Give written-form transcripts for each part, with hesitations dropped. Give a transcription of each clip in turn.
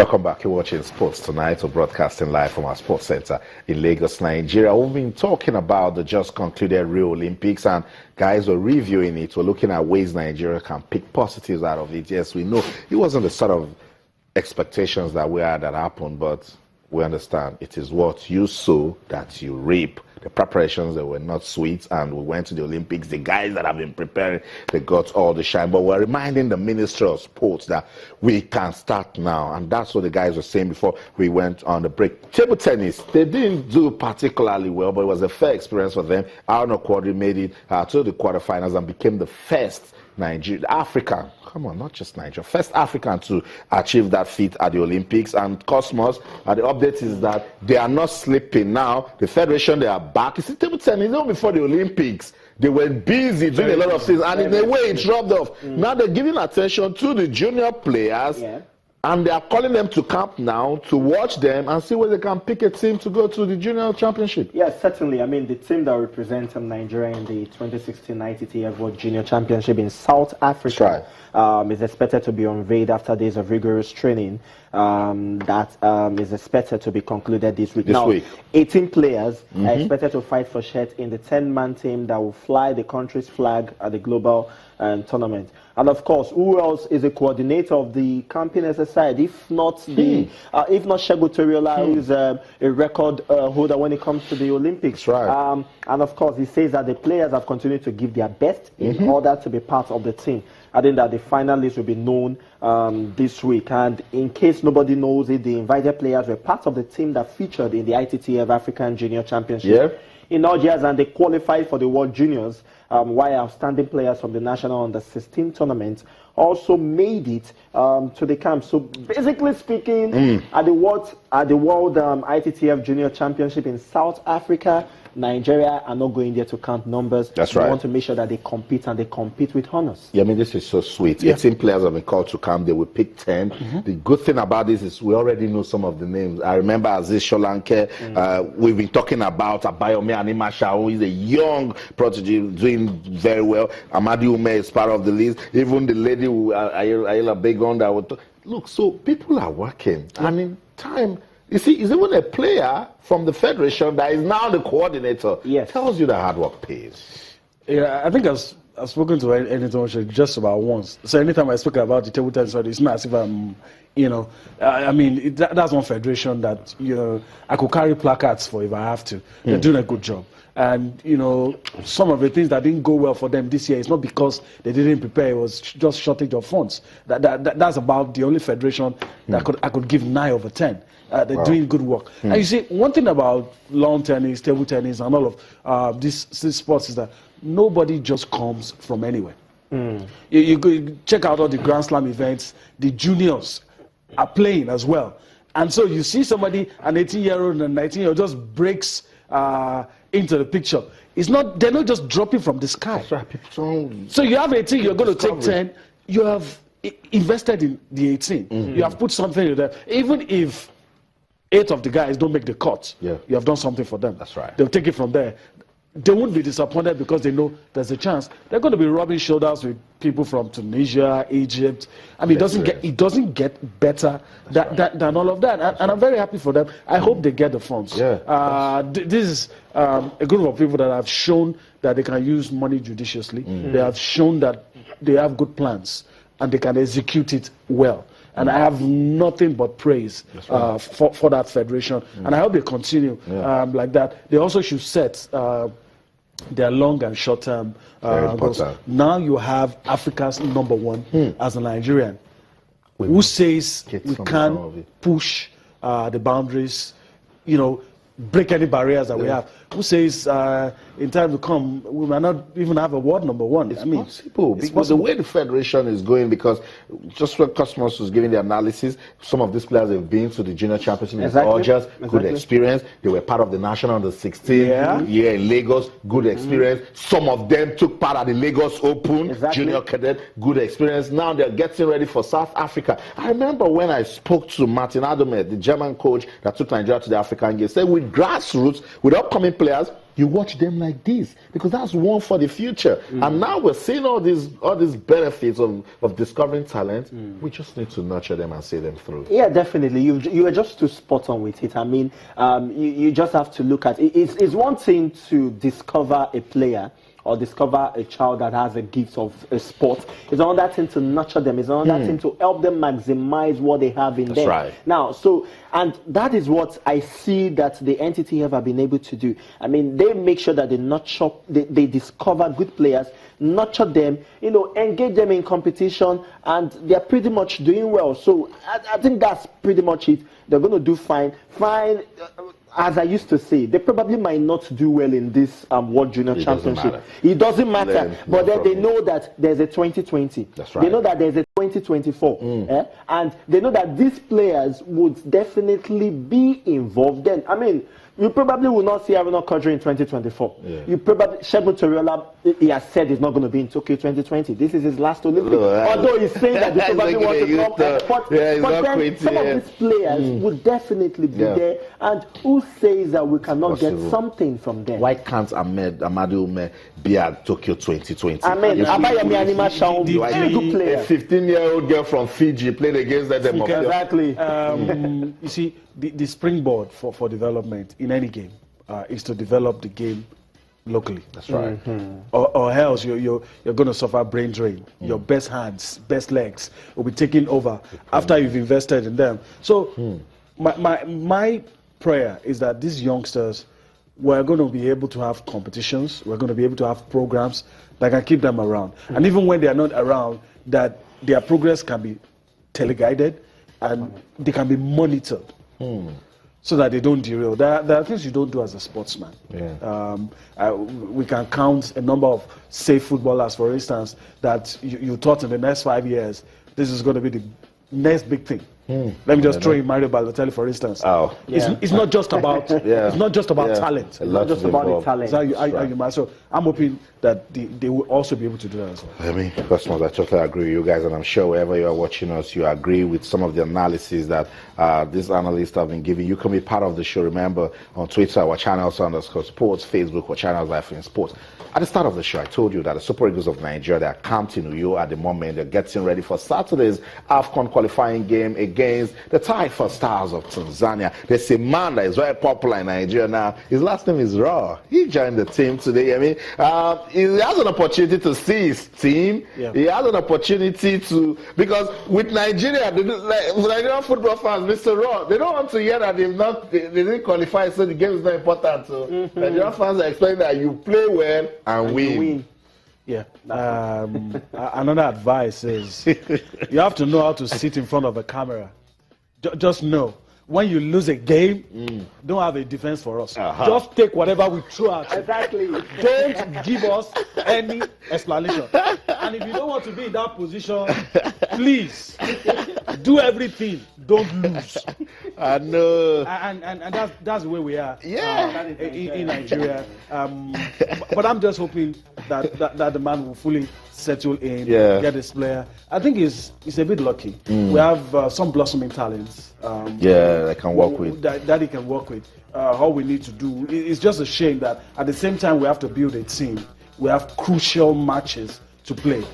Welcome back. You're watching Sports Tonight. We're broadcasting live from our sports center in Lagos, Nigeria. We've been talking about the just concluded Rio Olympics, and guys, we're reviewing it. We're looking at ways Nigeria can pick positives out of it. Yes, we know it wasn't the sort of expectations that we had that happened, but we understand it is what you sow that you reap. The preparations, they were not sweet, and we went to the Olympics. The guys that have been preparing, they got all the shine. But we're reminding the Ministry of Sports that we can start now, and that's what the guys were saying before we went on the break. Table tennis, they didn't do particularly well, but it was a fair experience for them. Arno Quadri made it to the quarterfinals and became the first African, come on, not just Nigeria, first African to achieve that feat at the Olympics. And Cosmos, the update is that they are not sleeping now. The federation, they are back. You see, table tennis, even before the Olympics, they were busy doing a lot of things, and in a way it rubbed off. Now they're giving attention to the junior players, and they are calling them to camp now to watch them and see where they can pick a team to go to the junior championship. Yes, certainly. I mean, the team that represents Nigeria in the 2016 ITTF World Junior Championship in South Africa is expected to be unveiled after days of rigorous training. That is expected to be concluded this week. Now, 18 players are expected to fight for shirt in the 10-man team that will fly the country's flag at the global tournament. And of course, who else is a coordinator of the camping exercise? If not Segun Toriola, who is a record holder when it comes to the Olympics. And of course, he says that the players have continued to give their best in order to be part of the team. I think that the finalists will be known this week. And in case nobody knows it, the invited players were part of the team that featured in the ITTF African Junior Championship in Algiers, and they qualified for the World Juniors, while outstanding players from the National Under-16 tournament also made it to the camp. So basically speaking, at the World ITTF Junior Championship in South Africa, Nigeria are not going there to count numbers. That's right. They want to make sure that they compete, and they compete with honors. Yeah, I mean, this is so sweet. 18 players have been called to camp. They will pick 10. The good thing about this is we already know some of the names. I remember Aziz Sholanke. We've been talking about Abayomi Animasha, who is a young prodigy doing very well. Amadi Ume is part of the list. Even the lady, Ayla Begon, that would look, so people are working. And in time, you see, it's even a player from the federation that is now the coordinator. Tells you that hard work pays. Yeah, I think I've spoken to Anything just about once. So anytime I speak about the table tennis, it's not as if I'm, I mean, that's one federation that, I could carry placards for if I have to. They're doing a good job. And, some of the things that didn't go well for them this year, it's not because they didn't prepare, it was just shortage of funds. That's about the only federation that I could give 9 over 10. They're doing good work. And you see, one thing about lawn tennis, table tennis, and all of these sports is that nobody just comes from anywhere. You go check out all the Grand Slam events, the juniors are playing as well. And so you see somebody, an 18-year-old and a 19-year-old just breaks into the picture. They're not just dropping from the sky. So you have 18, you're going to take 10, you have invested in the 18. You have put something in there. Even if 8 of the guys don't make the cut, you have done something for them. That's right. They'll take it from there. They won't be disappointed because they know there's a chance. They're going to be rubbing shoulders with people from Tunisia, Egypt. I mean, it doesn't get better than all of that. And I'm very happy for them. I hope they get the funds. This is a group of people that have shown that they can use money judiciously. They have shown that they have good plans and they can execute it well. And I have nothing but praise for that federation. And I hope they continue like that. They also should set their long and short-term goals. Now you have Africa's #1 as a Nigerian who says we can push the boundaries, break any barriers that we have. Who says in time to come we might not even have a world #1? It's possible. Because the way the federation is going, because just when Cosmos was giving the analysis, some of these players have been to the junior championship in Algiers, good experience. They were part of the national under-16 in Lagos, good experience. Some of them took part at the Lagos Open, junior cadet, good experience. Now they're getting ready for South Africa. I remember when I spoke to Martin Adomet, the German coach that took Nigeria to the African Games, said with grassroots, with upcoming players, you watch them like this because that's one for the future. And now we're seeing all these benefits of discovering talent. We just need to nurture them and see them through. Yeah, definitely. You are just too spot on with it. I mean, you just have to look at it. It's one thing to discover a player or discover a child that has a gift of a sport. It's another thing to nurture them. It's another thing to help them maximize what they have in them. That's right. Now, and that is what I see that the entity have been able to do. I mean, they make sure that they nurture, they discover good players, nurture them, engage them in competition, and they're pretty much doing well. So I think that's pretty much it. They're going to do fine. As I used to say, they probably might not do well in this World Junior Championship. It doesn't matter. But then they know that there's a 2020. That's right. They know that there's a 2024. And they know that these players would definitely be involved then. I mean, you probably will not see Aruna Kodri in 2024. You probably, Shegun Toriola, he has said he's not going to be in Tokyo 2020. This is his last Olympics. Although he's saying that they probably want to come. But then some of these players would definitely be there. And who says that we cannot get something from them? Why can't Amadou Ume be at Tokyo 2020? I mean, Abayomi Anima Shaun, very good player. A 15-year-old girl from Fiji played against them. Exactly. You see, the springboard for development in any game is to develop the game locally. That's right. Or else you're going to suffer brain drain. Your best hands, best legs will be taken over after you've invested in them. So my prayer is that these youngsters, we're going to be able to have competitions. We're going to be able to have programs that can keep them around. And even when they are not around, that their progress can be teleguided and they can be monitored. So that they don't derail. There are things you don't do as a sportsman. We can count a number of safe footballers, for instance, that you thought in the next 5 years, this is going to be the next big thing. Let me just throw in Mario Balotelli, for instance. It's not just about it's not just about talent. It's not just about the talent. So I'm hoping that they will also be able to do that as well. I mean, customers, I totally agree with you guys, and I'm sure wherever you are watching us, you agree with some of the analysis that these analysts have been giving. You can be part of the show. Remember, on Twitter, our channels _sports, Facebook, our channels Life in Sports. At the start of the show, I told you that the Super Eagles of Nigeria, they are camped in Uyo at the moment. They're getting ready for Saturday's AFCON qualifying game against the Taifa Stars of Tanzania. There's a man that is very popular in Nigeria now. His last name is Rohr. He joined the team today. I mean, he has an opportunity to see his team. He has an opportunity to, because with Nigeria, Nigerian football fans, Mr. Rohr, they don't want to hear that they didn't qualify, so the game is not important. So Nigerian fans are explaining that you play well and win. Another advice is you have to know how to sit in front of a camera. Just know when you lose a game, don't have a defense for us. Just take whatever we throw at you. Exactly. Don't give us any explanation. And if you don't want to be in that position, please do everything. Don't lose. I know. And that's the way we are in Nigeria. But I'm just hoping that the man will fully settle in, get this player. I think he's a bit lucky. We have some blossoming talents. That can work with. That he can work with. All we need to do, it's just a shame that at the same time we have to build a team. We have crucial matches to play.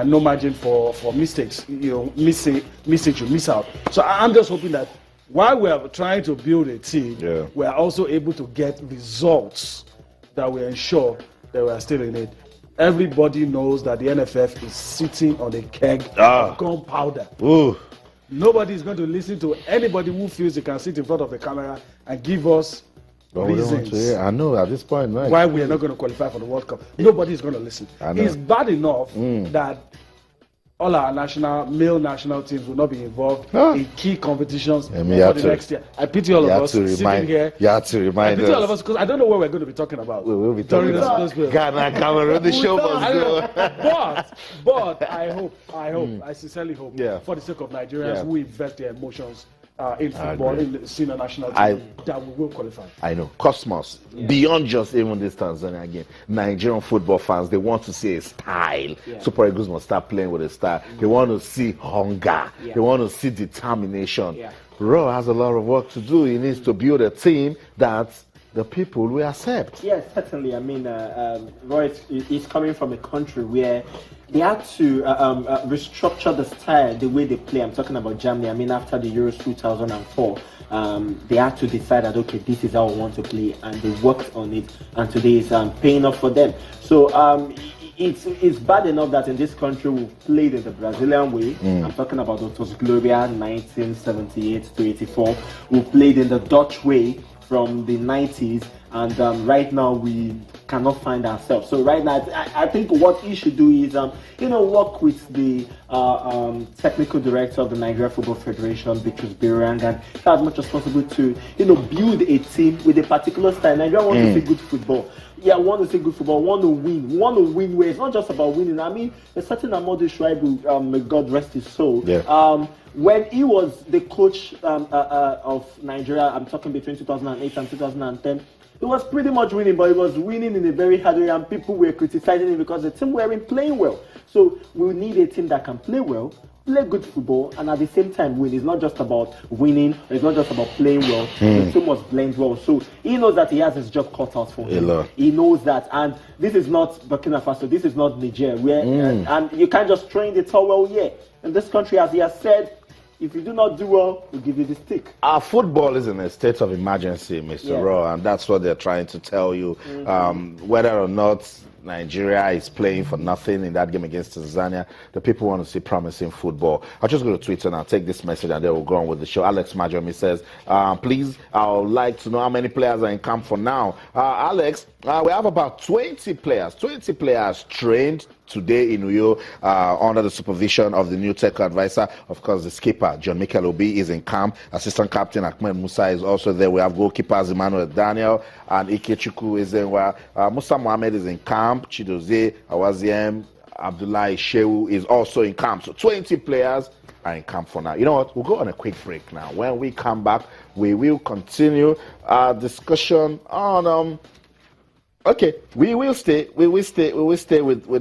No margin for mistakes. Mistakes you miss out. So I'm just hoping that while we are trying to build a team, we are also able to get results that will ensure that we are still in it. Everybody knows that the NFF is sitting on a keg of gunpowder. Nobody is going to listen to anybody who feels they can sit in front of the camera and give us reasons. I know at this point, right? Why we are not going to qualify for the World Cup. Nobody is going to listen. It's bad enough that all our male national teams will not be involved in key competitions for the next year. I pity all of us sitting here. You have to remind us. I pity all of us because I don't know what we're going to be talking about. We will be talking about Ghana, Cameroon. The show must go. But I sincerely hope, for the sake of Nigerians who invest their emotions in football, in the senior national team, that we will qualify. I know. Cosmos, beyond just even this Tanzania game, Nigerian football fans, they want to see a style. Super Eagles must start playing with a style. They want to see hunger. They want to see determination. Rohr has a lot of work to do. He needs to build a team that the people will accept. Yes, certainly. I mean, Rohr is coming from a country where they had to restructure the style, the way they play. I'm talking about Germany. I mean, after the Euros 2004, they had to decide that, okay, this is how I want to play, and they worked on it, and today is paying off for them. So it's bad enough that in this country we've played in the Brazilian way. I'm talking about Otto's Gloria 1978 to 84. We've played in the Dutch way from the 90s, and right now we cannot find ourselves. So right now, I think what he should do is, work with the technical director of the Nigeria Football Federation, Bitrus Birang, and try as much as possible to, build a team with a particular style. Nigeria wants to see good football. Yeah, want to see good football, want to win where it's not just about winning. I mean, a certain Amadou Shuaibu, may God rest his soul. Yeah. When he was the coach of Nigeria, I'm talking between 2008 and 2010, he was pretty much winning, but he was winning in a very hard way, and people were criticizing him because the team weren't playing well. So we need a team that can play well, play good football, and at the same time win. It's not just about winning, it's not just about playing well. The team must blend well. So he knows that he has his job cut out for him. He knows that, and this is not Burkina Faso, this is not Niger, where and you can't just train the towel here. In this country, as he has said, if you do not do well, we'll give you the stick. Our football is in a state of emergency, Mr. Rohr, and that's what they're trying to tell you. Whether or not Nigeria is playing for nothing in that game against Tanzania, the people want to see promising football. I'll just go to Twitter and I'll take this message and then we'll go on with the show. Alex Majomi says, please, I would like to know how many players are in camp for now. Alex, we have about 20 players trained today in Uyo under the supervision of the new tech advisor. Of course, the skipper, John Michael Obi, is in camp. Assistant captain Ahmed Musa is also there. We have goalkeepers Emmanuel Daniel and Ikechukwu is there. Musa Mohammed is in camp. Chidozie Awaziem Abdullahi Shehu is also in camp. So 20 players are in camp for now. You know what? We'll go on a quick break now. When we come back, we will continue our discussion on okay, we will stay with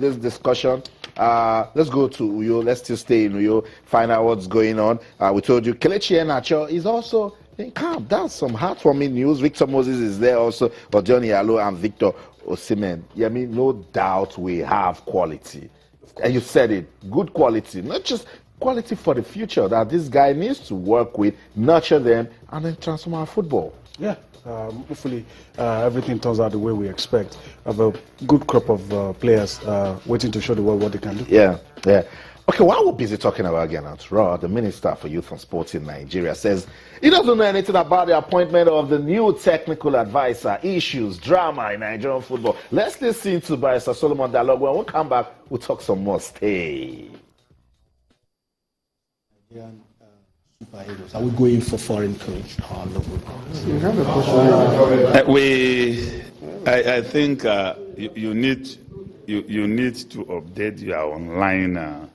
this discussion. Let's go to Uyo. Let's still stay in Uyo, find out what's going on. We told you Kelechi Iheanacho is also in camp. That's some heartwarming news. Victor Moses is there also, but Johnny Alo and Victor Osimhen. Yeah, I mean, no doubt we have quality. And you said it, good quality, not just quality for the future that this guy needs to work with, nurture them, and then transform our football. Yeah. Hopefully everything turns out the way we expect. Have a good crop of players waiting to show the world what they can do. Yeah. Okay, while we're busy talking about Gernot Rohr, the Minister for Youth and Sports in Nigeria says he doesn't know anything about the appointment of the new technical advisor, issues, drama in Nigerian football. Let's listen to Barrister Solomon Dalog. When we come back, we'll talk some more. Stay. Are we going for foreign coach or local coach? I think you need to update your online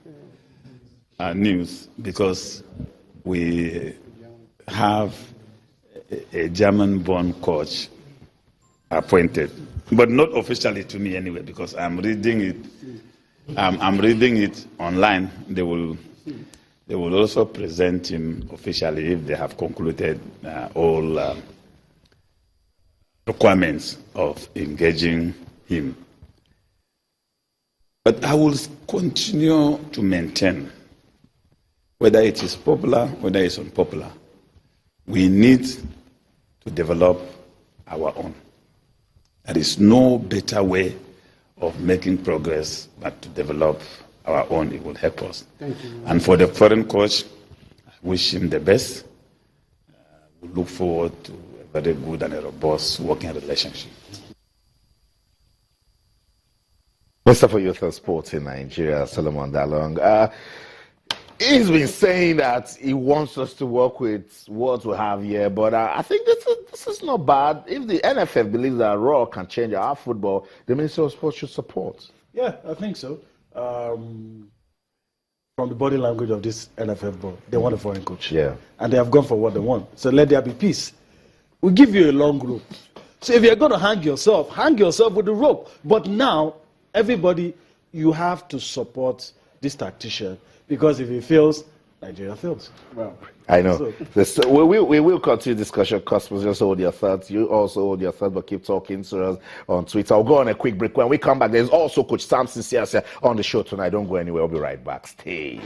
news, because we have a German-born coach appointed, but not officially to me anyway, because I'm reading it. I'm reading it online. They will also present him officially if they have concluded all requirements of engaging him. But I will continue to maintain, whether it is popular, whether it's unpopular, we need to develop our own. There is no better way of making progress but to develop our own. It will help us. Thank you. And for the foreign coach, I wish him the best. We look forward to a very good and a robust working relationship. Minister for Youth and Sports in Nigeria, Solomon Dalong. He's been saying that he wants us to work with what we have here, but I think this is not bad. If the NFF believes that Rohr can change our football, the Minister of Sports should support. Yeah, I think so. From the body language of this NFF board, they want a foreign coach. Yeah. And they have gone for what they want. So let there be peace. We give you a long rope. So if you're going to hang yourself with the rope. But now, everybody, you have to support this tactician, because if he fails, Nigeria fails. Well, I know. We will continue discussion. Customers, just hold your thoughts. You also hold your thoughts, but keep talking to us on Twitter. I'll go on a quick break. When we come back, there's also Coach Sam Sincere on the show tonight. Don't go anywhere. I'll be right back. Stay.